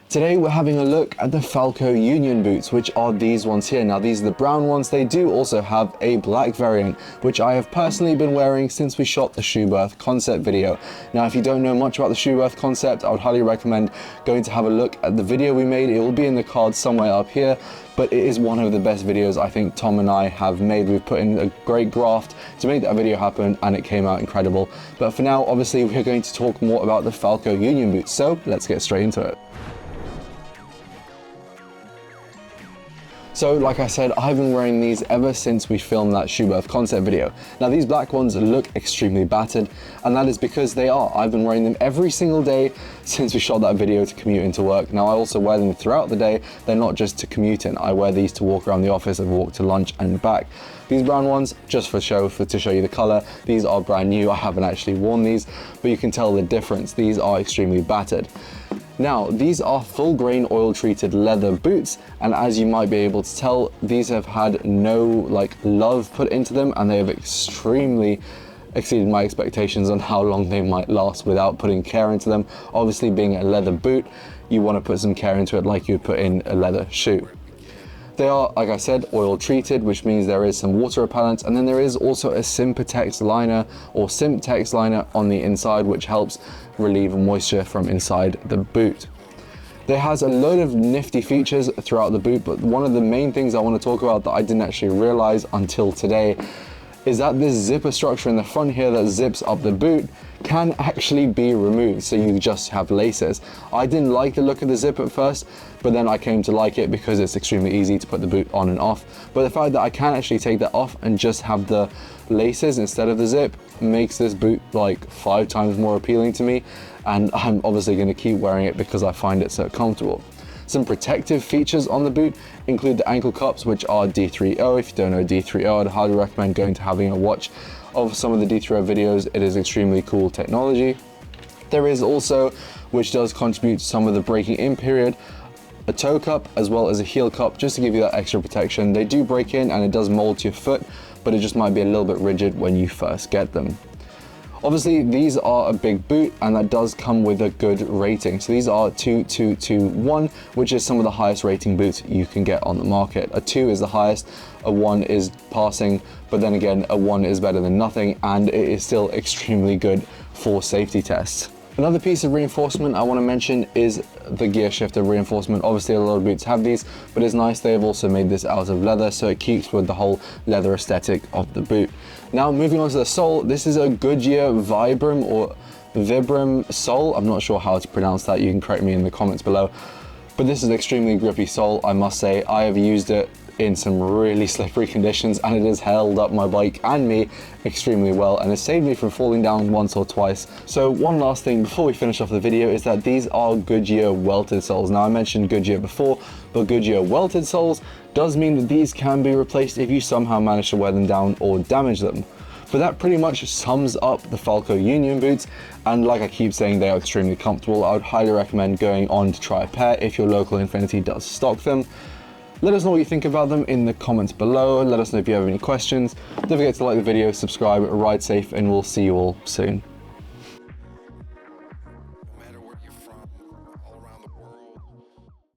Today we're having a look at the Falco Union boots, which are these ones here. Now these are the brown ones. They do also have a black variant, which I have personally been wearing since we shot the Shoeburth concept video. Now if you don't know much about the Shoeburth concept, I would highly recommend going to have a look at the video we made. It will be in the cards somewhere up here, but it is one of the best videos I think Tom and I have made. We've put in a great graft to make that video happen and it came out incredible. But for now, obviously we're going to talk more about the Falco Union boots, so let's get straight into it. So like I said, I've been wearing these ever since we filmed that Shoeburth concept video. Now these black ones look extremely battered, and that is because they are. I've been wearing them every single day since we shot that video to commute into work. Now I also wear them throughout the day. They're not just to commute in. I wear these to walk around the office and walk to lunch and back. These brown ones, just for show, to show you the color. These are brand new. I haven't actually worn these, but you can tell the difference. These are extremely battered. Now, these are full grain oil treated leather boots, and as you might be able to tell, these have had no love put into them, and they have extremely exceeded my expectations on how long they might last without putting care into them. Obviously, being a leather boot, you want to put some care into it like you would put in a leather shoe. They are, like I said, oil treated, which means there is some water repellent, and then there is also a Sympatex liner or Sympatexmembrane liner on the inside, which helps relieve moisture from inside the boot. There has a load of nifty features throughout the boot, but one of the main things I want to talk about that I didn't actually realize until today is that this zipper structure in the front here that zips up the boot can actually be removed, so you just have laces. I didn't like the look of the zip at first, but then I came to like it because it's extremely easy to put the boot on and off. But the fact that I can actually take that off and just have the laces instead of the zip makes this boot like 5 times more appealing to me, and I'm obviously going to keep wearing it because I find it so comfortable. Some protective features on the boot include the ankle cups, which are D3O. If you don't know D3O, I'd highly recommend going to having a watch of some of the D3O videos. It is extremely cool technology. There is also, which does contribute to some of the breaking in period, a toe cup as well as a heel cup, just to give you that extra protection. They do break in and it does mold to your foot, but it just might be a little bit rigid when you first get them. Obviously, these are a big boot, and that does come with a good rating. So these are 2, which is some of the highest rating boots you can get on the market. A 2 is the highest, a 1 is passing, but then again, a 1 is better than nothing, and it is still extremely good for safety tests. Another piece of reinforcement I want to mention is the gear shifter reinforcement. Obviously a lot of boots have these, but it's nice they have also made this out of leather, so it keeps with the whole leather aesthetic of the boot. Now moving on to the sole, this is a Goodyear Vibram or Vibram sole. I'm not sure how to pronounce that, you can correct me in the comments below. But this is extremely grippy sole, I must say. I have used it in some really slippery conditions, and it has held up my bike and me extremely well, and has saved me from falling down once or twice. So one last thing before we finish off the video is that these are Goodyear welted soles. Now I mentioned Goodyear before, but Goodyear welted soles does mean that these can be replaced if you somehow manage to wear them down or damage them. But that pretty much sums up the Falco Union boots, and like I keep saying, they are extremely comfortable. I would highly recommend going on to try a pair if your local Infinity does stock them. Let us know what you think about them in the comments below. Let us know if you have any questions. Don't forget to like the video, subscribe, ride safe, and we'll see you all soon.